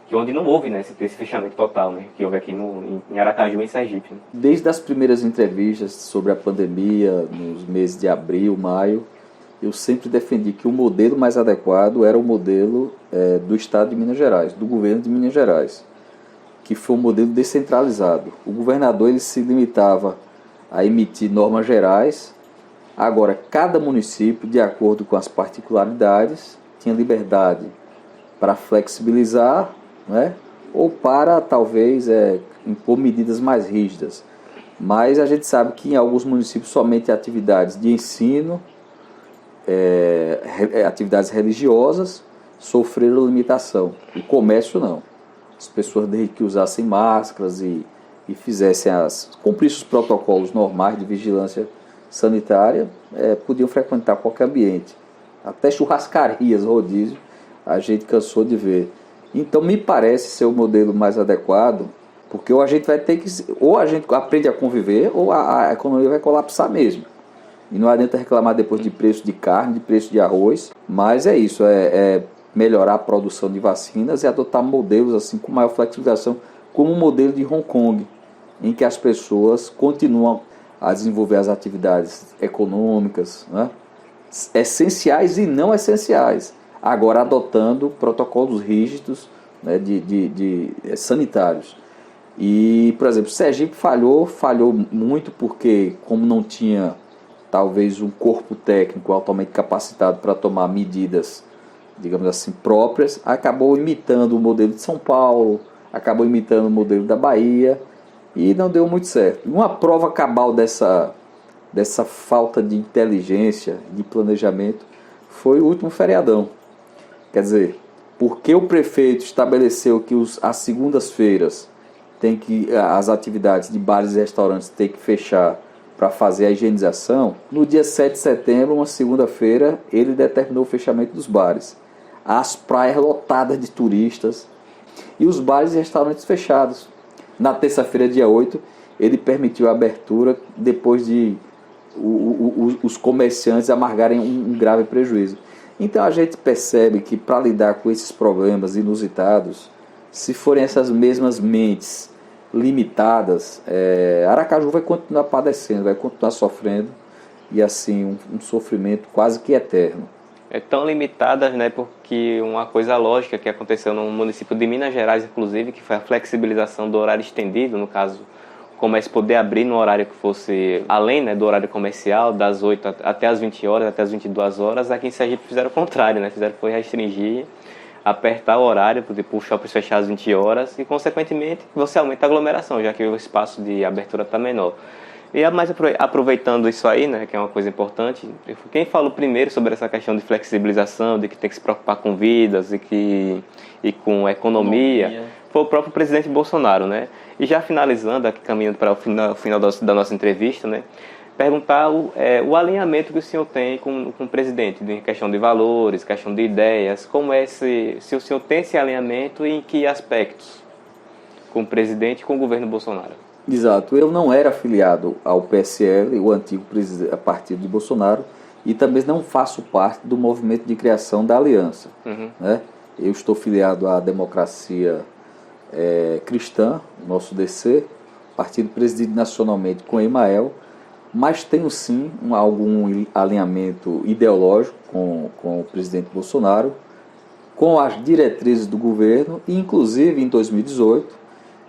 [SPEAKER 2] que onde não houve, né, esse fechamento total, né, que houve aqui em Aracaju e em Sergipe. Né.
[SPEAKER 1] Desde as primeiras entrevistas sobre a pandemia, nos meses de abril, maio, eu sempre defendi que o modelo mais adequado era o modelo do Estado de Minas Gerais, do governo de Minas Gerais, que foi um modelo descentralizado. O governador ele se limitava a emitir normas gerais. Agora, cada município, de acordo com as particularidades, tinha liberdade para flexibilizar, né, ou para, talvez, impor medidas mais rígidas. Mas a gente sabe que em alguns municípios somente atividades de ensino, atividades religiosas, sofreram limitação. O comércio não. As pessoas, desde que usassem máscaras e fizessem cumprissem os protocolos normais de vigilância sanitária, podiam frequentar qualquer ambiente. Até churrascarias, rodízio, a gente cansou de ver. Então me parece ser o modelo mais adequado, porque ou a gente vai ter que, ou a gente aprende a conviver, ou a economia vai colapsar mesmo. E não adianta reclamar depois de preço de carne, de preço de arroz, mas é isso, melhorar a produção de vacinas e adotar modelos assim com maior flexibilização, como o modelo de Hong Kong, em que as pessoas continuam a desenvolver as atividades econômicas, né, essenciais e não essenciais, agora adotando protocolos rígidos, né, sanitários. E, por exemplo, Sergipe falhou muito porque, como não tinha talvez um corpo técnico altamente capacitado para tomar medidas, digamos assim, próprias, acabou imitando o modelo de São Paulo, acabou imitando o modelo da Bahia, e não deu muito certo. Uma prova cabal dessa falta de inteligência, de planejamento, foi o último feriadão. Quer dizer, porque o prefeito estabeleceu que as segundas-feiras as atividades de bares e restaurantes têm que fechar para fazer a higienização, no dia 7 de setembro, uma segunda-feira, ele determinou o fechamento dos bares. As praias lotadas de turistas e os bares e restaurantes fechados. Na terça-feira, dia 8, ele permitiu a abertura depois de os comerciantes amargarem um grave prejuízo. Então a gente percebe que para lidar com esses problemas inusitados, se forem essas mesmas mentes limitadas, Aracaju vai continuar padecendo, vai continuar sofrendo, e assim um sofrimento quase que eterno.
[SPEAKER 2] Tão limitadas, né, porque uma coisa lógica que aconteceu no município de Minas Gerais, inclusive, que foi a flexibilização do horário estendido, no caso, o comércio poder abrir no horário que fosse além, né, do horário comercial, das 8 até as 20 horas, até as 22 horas. Aqui em Sergipe fizeram o contrário, né, foi restringir, apertar o horário, para os shoppings fechar às 20 horas e, consequentemente, você aumenta a aglomeração, já que o espaço de abertura está menor. E mais aproveitando isso aí, né, que é uma coisa importante, quem falou primeiro sobre essa questão de flexibilização, de que tem que se preocupar com vidas e com economia, foi o próprio presidente Bolsonaro, né? E já finalizando, aqui caminhando para o final da nossa entrevista, né, perguntar o alinhamento que o senhor tem com o presidente, em questão de valores, questão de ideias, como se o senhor tem esse alinhamento e em que aspectos com o presidente e com o governo Bolsonaro.
[SPEAKER 1] Exato, eu não era afiliado ao PSL, o antigo partido de Bolsonaro, e também não faço parte do movimento de criação da aliança. Né? Eu estou filiado à Democracia Cristã, nosso DC, partido presidido nacionalmente com Emael, mas tenho sim algum alinhamento ideológico com o presidente Bolsonaro, com as diretrizes do governo, e inclusive em 2018,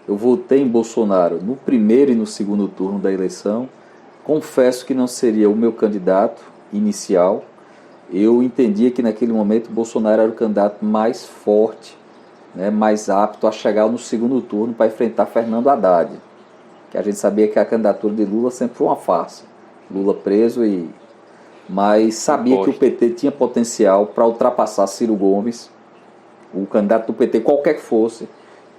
[SPEAKER 1] eu votei em Bolsonaro no primeiro e no segundo turno da eleição. Confesso que não seria o meu candidato inicial. Eu entendia que naquele momento Bolsonaro era o candidato mais forte, né, mais apto a chegar no segundo turno para enfrentar Fernando Haddad. Que a gente sabia que a candidatura de Lula sempre foi uma farsa. Lula preso, mas sabia que o PT tinha potencial para ultrapassar Ciro Gomes. O candidato do PT, qualquer que fosse,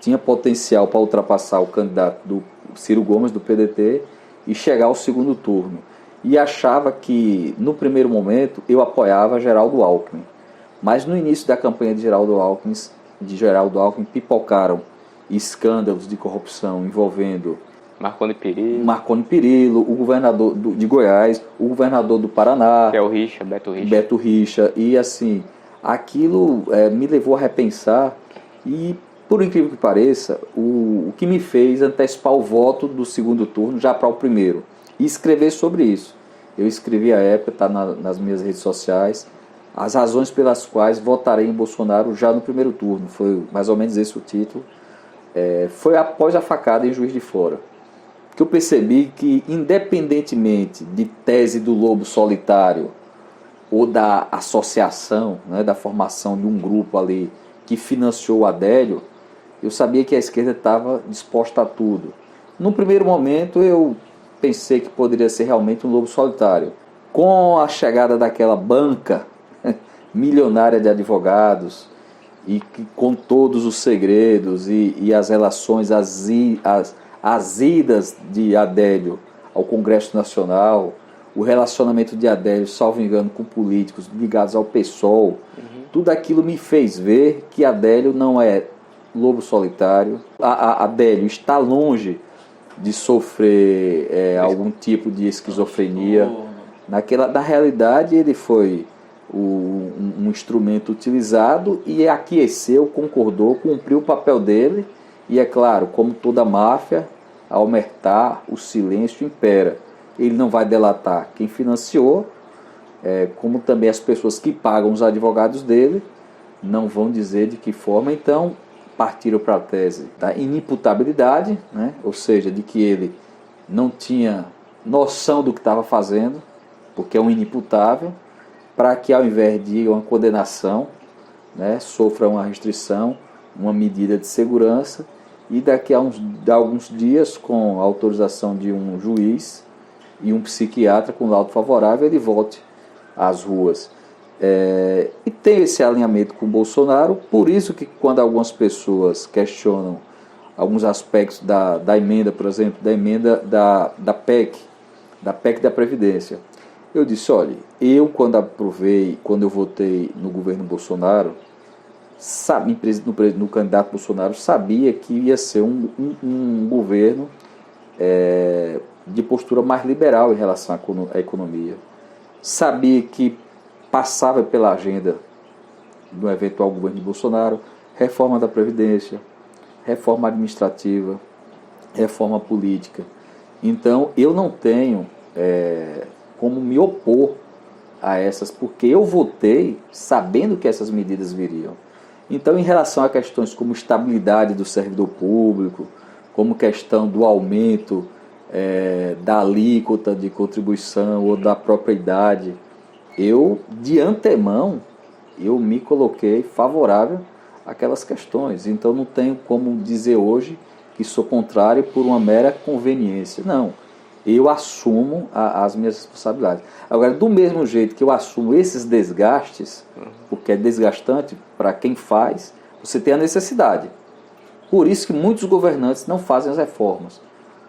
[SPEAKER 1] tinha potencial para ultrapassar o candidato do Ciro Gomes, do PDT, e chegar ao segundo turno. E achava que, no primeiro momento, eu apoiava Geraldo Alckmin. Mas no início da campanha de Geraldo Alckmin pipocaram escândalos de corrupção envolvendo Marconi Perillo, o governador de Goiás, o governador do Paraná,
[SPEAKER 2] que é o Beto
[SPEAKER 1] Richa. E assim, aquilo me levou a repensar e, por incrível que pareça, o que me fez antecipar o voto do segundo turno já para o primeiro e escrever sobre isso. Eu escrevi à época, está nas minhas redes sociais, as razões pelas quais votarei em Bolsonaro já no primeiro turno. Foi mais ou menos esse o título. Foi após a facada em Juiz de Fora que eu percebi que, independentemente de tese do lobo solitário ou da associação, né, da formação de um grupo ali que financiou o Adélio, eu sabia que a esquerda estava disposta a tudo. No primeiro momento eu pensei que poderia ser realmente um lobo solitário. Com a chegada daquela banca milionária de advogados e que, com todos os segredos e as relações, as idas de Adélio ao Congresso Nacional, o relacionamento de Adélio, salvo engano, com políticos ligados ao PSOL, tudo aquilo me fez ver que Adélio não é lobo solitário. Adélio está longe de sofrer algum tipo de esquizofrenia. Na realidade, ele foi um instrumento utilizado e aqueceu, concordou, cumpriu o papel dele. E é claro, como toda máfia, a omertá, o silêncio impera. Ele não vai delatar quem financiou, como também as pessoas que pagam os advogados dele não vão dizer de que forma. Então, partiram para a tese da inimputabilidade, né? Ou seja, de que ele não tinha noção do que estava fazendo, porque é um inimputável, para que ao invés de uma condenação, né, sofra uma restrição, uma medida de segurança, e daqui a alguns dias, com a autorização de um juiz e um psiquiatra com laudo favorável, ele volte às ruas. E tem esse alinhamento com o Bolsonaro, por isso que quando algumas pessoas questionam alguns aspectos da emenda, por exemplo, da emenda da PEC da Previdência, eu disse, olha, quando eu votei no governo Bolsonaro, no candidato Bolsonaro, sabia que ia ser um governo de postura mais liberal em relação à economia. Sabia que passava pela agenda do eventual governo de Bolsonaro reforma da Previdência, reforma administrativa, reforma política. Então, eu não tenho como me opor a essas, porque eu votei sabendo que essas medidas viriam. Então, em relação a questões como estabilidade do servidor público, como questão do aumento da alíquota de contribuição ou da própria idade, eu, de antemão, eu me coloquei favorável àquelas questões. Então, não tenho como dizer hoje que sou contrário por uma mera conveniência. Não, eu assumo as minhas responsabilidades. Agora, do mesmo jeito que eu assumo esses desgastes, porque é desgastante para quem faz, você tem a necessidade. Por isso que muitos governantes não fazem as reformas,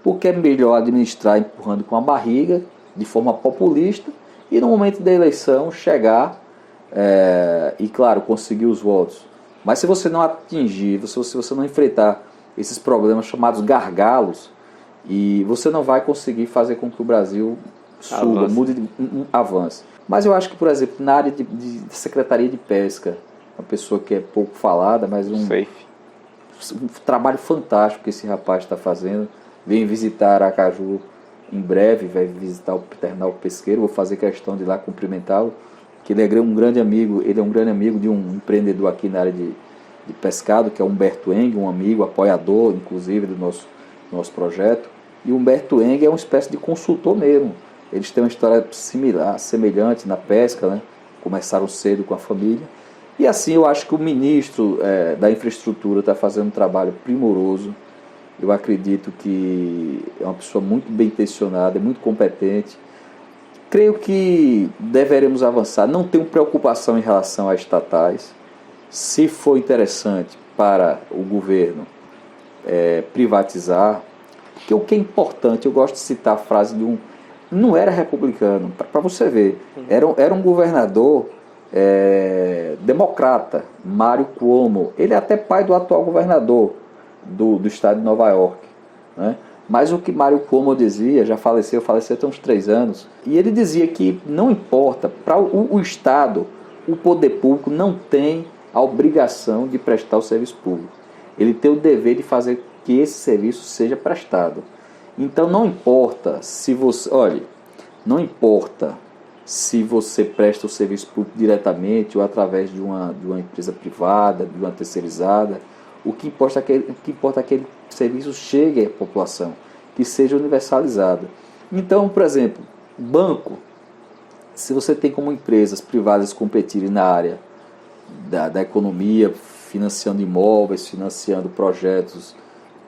[SPEAKER 1] porque é melhor administrar empurrando com a barriga, de forma populista, e no momento da eleição chegar e, claro, conseguir os votos. Mas se você não atingir, se você não enfrentar esses problemas chamados gargalos, e você não vai conseguir fazer com que o Brasil suba, avance. Mas eu acho que, por exemplo, na área de Secretaria de Pesca, uma pessoa que é pouco falada, mas um trabalho fantástico que esse rapaz está fazendo. Vem visitar Aracaju em breve, vai visitar o terminal pesqueiro, vou fazer questão de ir lá cumprimentá-lo, que ele é um grande amigo de um empreendedor aqui na área de pescado, que é o Humberto Eng, um amigo, apoiador, inclusive, do nosso projeto. E o Humberto Eng é uma espécie de consultor mesmo. Eles têm uma história semelhante na pesca, né? Começaram cedo com a família. E assim, eu acho que o ministro da Infraestrutura está fazendo um trabalho primoroso. Eu acredito que é uma pessoa muito bem intencionada, muito competente. Creio que deveremos avançar. Não tenho preocupação em relação a estatais. Se for interessante para o governo privatizar, porque o que é importante, eu gosto de citar a frase de não era republicano, para você ver, era um governador democrata, Mário Cuomo. Ele é até pai do atual governador do estado de Nova York, né? Mas o que Mário Cuomo dizia, já faleceu até uns 3 anos, e ele dizia que não importa, para o Estado, o poder público não tem a obrigação de prestar o serviço público. Ele tem o dever de fazer que esse serviço seja prestado. Então não importa se você, não importa se você presta o serviço público diretamente ou através de uma empresa privada, de uma terceirizada. O que importa é que aquele serviço chegue à população, que seja universalizado. Então, por exemplo, banco, se você tem como empresas privadas competirem na área da economia, financiando imóveis, financiando projetos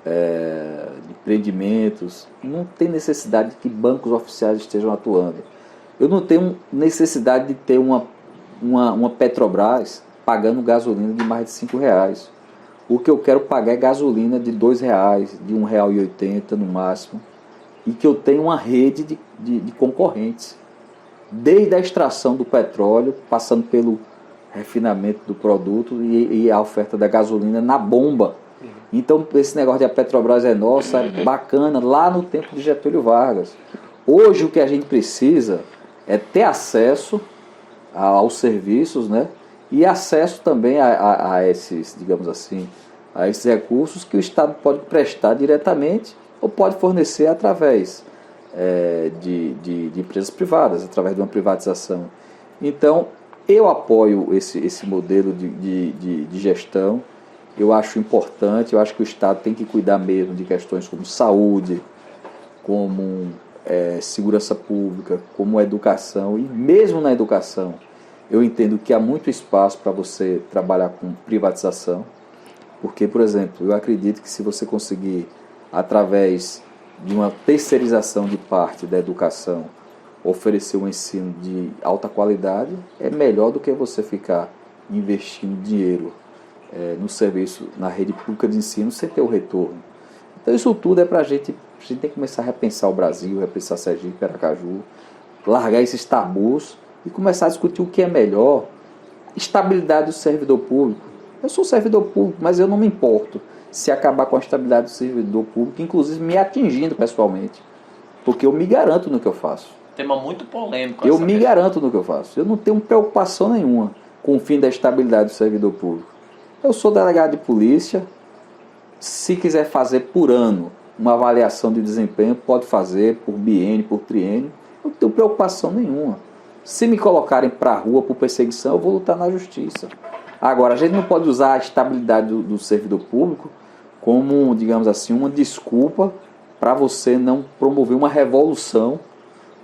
[SPEAKER 1] de empreendimentos, não tem necessidade de que bancos oficiais estejam atuando. Eu não tenho necessidade de ter uma Petrobras pagando gasolina de mais de R$5. O que eu quero pagar é gasolina de R$2, de R$1,80 no máximo, e que eu tenha uma rede de concorrentes, desde a extração do petróleo, passando pelo refinamento do produto e a oferta da gasolina na bomba. Então esse negócio de a Petrobras é nossa, é bacana, lá no tempo de Getúlio Vargas. Hoje o que a gente precisa é ter acesso aos serviços, né? E acesso também a esses, digamos assim, a esses recursos que o Estado pode prestar diretamente ou pode fornecer através de empresas privadas, através de uma privatização. Então, eu apoio esse modelo de gestão. Eu acho importante, eu acho que o Estado tem que cuidar mesmo de questões como saúde, como segurança pública, como educação, e mesmo na educação, eu entendo que há muito espaço para você trabalhar com privatização, porque, por exemplo, eu acredito que se você conseguir, através de uma terceirização de parte da educação, oferecer um ensino de alta qualidade, é melhor do que você ficar investindo dinheiro no serviço, na rede pública de ensino, sem ter o retorno. Então isso tudo é para a gente tem que começar a repensar o Brasil, repensar Sergipe, Aracaju, largar esses tabus e começar a discutir o que é melhor. Estabilidade do servidor público. Eu sou servidor público, mas eu não me importo se acabar com a estabilidade do servidor público, inclusive me atingindo pessoalmente, porque eu me garanto no que eu faço.
[SPEAKER 3] Tema muito polêmico.
[SPEAKER 1] Eu me garanto no que eu faço. Eu não tenho preocupação nenhuma com o fim da estabilidade do servidor público. Eu sou delegado de polícia. Se quiser fazer por ano uma avaliação de desempenho, pode fazer por biênio, por triênio. Eu não tenho preocupação nenhuma. Se me colocarem para a rua por perseguição, eu vou lutar na justiça. Agora, a gente não pode usar a estabilidade do servidor público como, digamos assim, uma desculpa para você não promover uma revolução,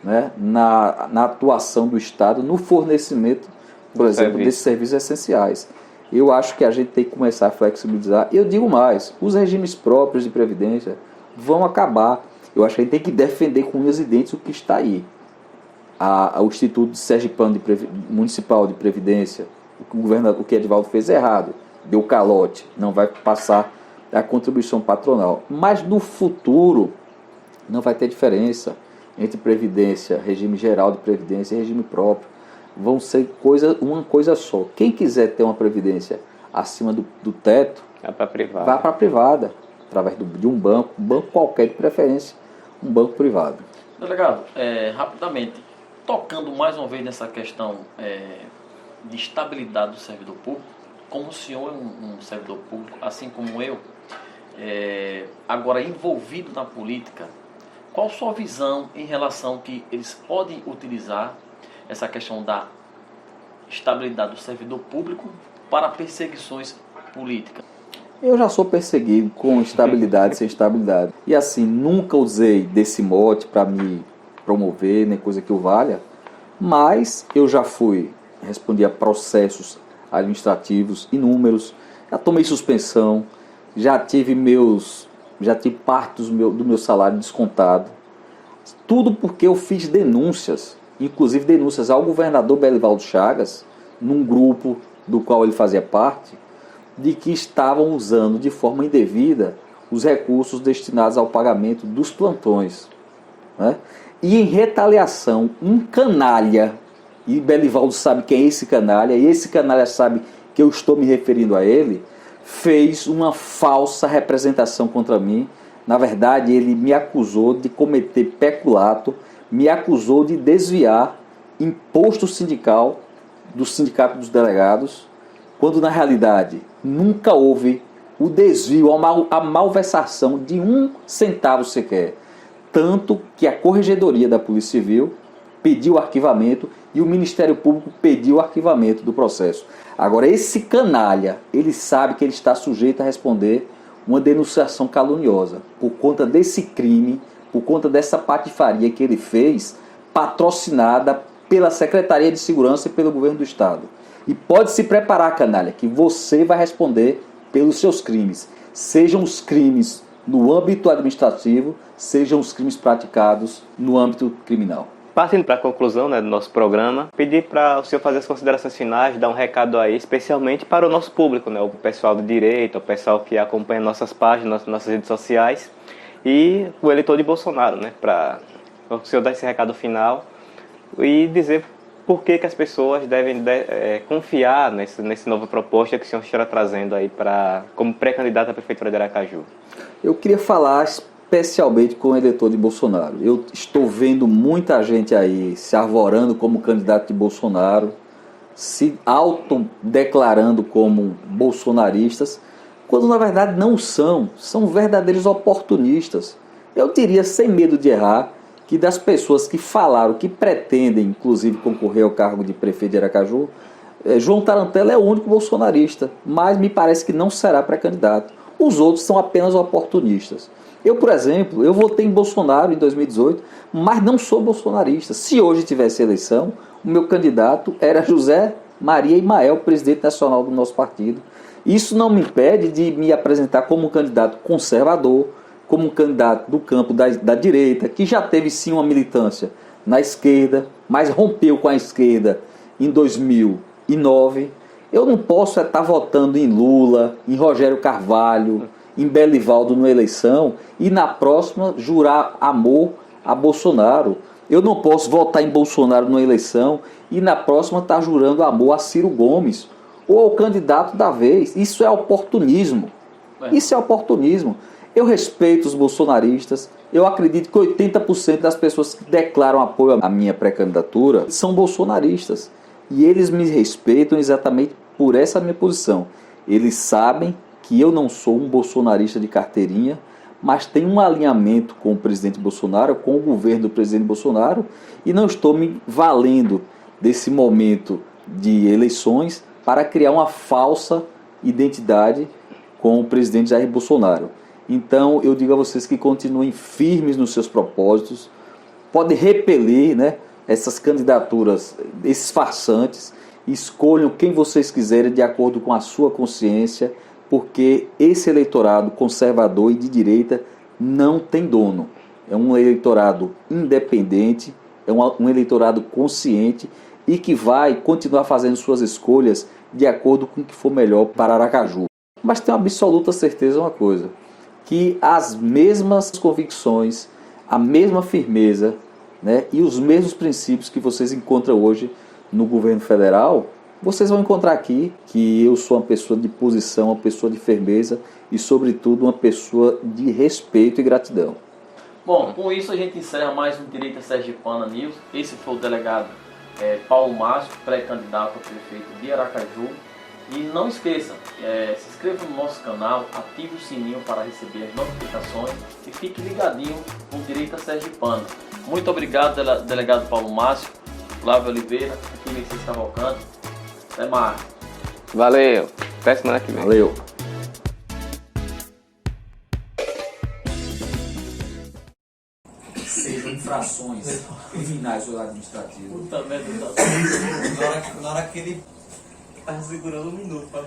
[SPEAKER 1] né, na atuação do Estado, no fornecimento, por exemplo, desses serviços essenciais. Eu acho que a gente tem que começar a flexibilizar. Eu digo mais, os regimes próprios de previdência vão acabar. Eu acho que a gente tem que defender com unhas e dentes o que está aí. O Instituto Sergipano Municipal de Previdência, o que Edivaldo fez errado, deu calote, não vai passar a contribuição patronal. Mas no futuro não vai ter diferença entre previdência, regime geral de previdência e regime próprio. Vão ser uma coisa só. Quem quiser ter uma previdência acima do teto,
[SPEAKER 2] vai para a privada.
[SPEAKER 1] Vai para a privada, através de um banco qualquer de preferência, um banco privado.
[SPEAKER 3] Delegado, rapidamente, tocando mais uma vez nessa questão de estabilidade do servidor público, como o senhor é um servidor público, assim como eu, agora envolvido na política, qual a sua visão em relação que eles podem utilizar essa questão da estabilidade do servidor público para perseguições política?
[SPEAKER 1] Eu já sou perseguido com estabilidade, sem estabilidade. E assim, nunca usei desse mote para me promover, nem coisa que o valha, mas eu já respondi a processos administrativos inúmeros, já tomei suspensão, já tive parte do meu salário descontado. Tudo porque eu fiz denúncias, inclusive denúncias ao governador Belivaldo Chagas, num grupo do qual ele fazia parte, de que estavam usando de forma indevida os recursos destinados ao pagamento dos plantões, né? E em retaliação, um canalha, e Belivaldo sabe quem é esse canalha, e esse canalha sabe que eu estou me referindo a ele, fez uma falsa representação contra mim. Na verdade, ele me acusou de cometer peculato, me acusou de desviar imposto sindical do Sindicato dos Delegados, quando na realidade nunca houve o desvio, a malversação de 1 centavo sequer. Tanto que a Corregedoria da Polícia Civil pediu arquivamento e o Ministério Público pediu o arquivamento do processo. Agora, esse canalha, ele sabe que ele está sujeito a responder uma denunciação caluniosa por conta desse crime, por conta dessa patifaria que ele fez, patrocinada pela Secretaria de Segurança e pelo Governo do Estado. E pode se preparar, canalha, que você vai responder pelos seus crimes. Sejam os crimes no âmbito administrativo, sejam os crimes praticados no âmbito criminal.
[SPEAKER 2] Partindo para a conclusão, né, do nosso programa, pedir para o senhor fazer as considerações finais, dar um recado aí, especialmente para o nosso público, né, o pessoal do direito, o pessoal que acompanha nossas páginas, nossas redes sociais, e o eleitor de Bolsonaro, né, para o senhor dar esse recado final e dizer por que as pessoas devem confiar nesse nova proposta que o senhor está trazendo aí como pré-candidato à Prefeitura de Aracaju.
[SPEAKER 1] Eu queria falar especialmente com o eleitor de Bolsonaro. Eu estou vendo muita gente aí se arvorando como candidato de Bolsonaro, se autodeclarando como bolsonaristas, quando na verdade não são verdadeiros oportunistas. Eu diria, sem medo de errar, que das pessoas que falaram, que pretendem inclusive concorrer ao cargo de prefeito de Aracaju, João Tarantella é o único bolsonarista, mas me parece que não será pré-candidato. Os outros são apenas oportunistas. Eu, por exemplo, eu votei em Bolsonaro em 2018, mas não sou bolsonarista. Se hoje tivesse eleição, o meu candidato era José Maria Imael, presidente nacional do nosso partido. Isso não me impede de me apresentar como um candidato conservador, como um candidato do campo da direita, que já teve sim uma militância na esquerda, mas rompeu com a esquerda em 2009. Eu não posso estar votando em Lula, em Rogério Carvalho, em Belivaldo numa eleição e na próxima jurar amor a Bolsonaro. Eu não posso votar em Bolsonaro numa eleição e na próxima estar jurando amor a Ciro Gomes ou ao candidato da vez. Isso é oportunismo. Isso é oportunismo. Eu respeito os bolsonaristas. Eu acredito que 80% das pessoas que declaram apoio à minha pré-candidatura são bolsonaristas. E eles me respeitam exatamente por essa minha posição. Eles sabem que eu não sou um bolsonarista de carteirinha, mas tenho um alinhamento com o presidente Bolsonaro, com o governo do presidente Bolsonaro, e não estou me valendo desse momento de eleições para criar uma falsa identidade com o presidente Jair Bolsonaro. Então eu digo a vocês que continuem firmes nos seus propósitos, podem repelir, né, essas candidaturas, esses farsantes, escolham quem vocês quiserem de acordo com a sua consciência, porque esse eleitorado conservador e de direita não tem dono. É um eleitorado independente, é um eleitorado consciente e que vai continuar fazendo suas escolhas de acordo com o que for melhor para Aracaju. Mas tenho absoluta certeza de uma coisa, que as mesmas convicções, a mesma firmeza, né, e os mesmos princípios que vocês encontram hoje no governo federal, vocês vão encontrar aqui, que eu sou uma pessoa de posição, uma pessoa de firmeza e, sobretudo, uma pessoa de respeito e gratidão.
[SPEAKER 3] Bom, com isso a gente encerra mais um Direita Sergipana News. Esse foi o delegado Paulo Márcio, pré-candidato a prefeito de Aracaju. E não esqueçam, se inscreva no nosso canal, ative o sininho para receber as notificações e fique ligadinho no Direita Sergipana. Muito obrigado, delegado Paulo Márcio, Flávio Oliveira, aqui Messias Cavalcante. Até mais.
[SPEAKER 2] Valeu! Até semana que vem.
[SPEAKER 1] Valeu!
[SPEAKER 4] Sejam infrações criminais ou administrativas.
[SPEAKER 3] Puta merda.
[SPEAKER 4] Na hora que ele tá segurando um minuto pra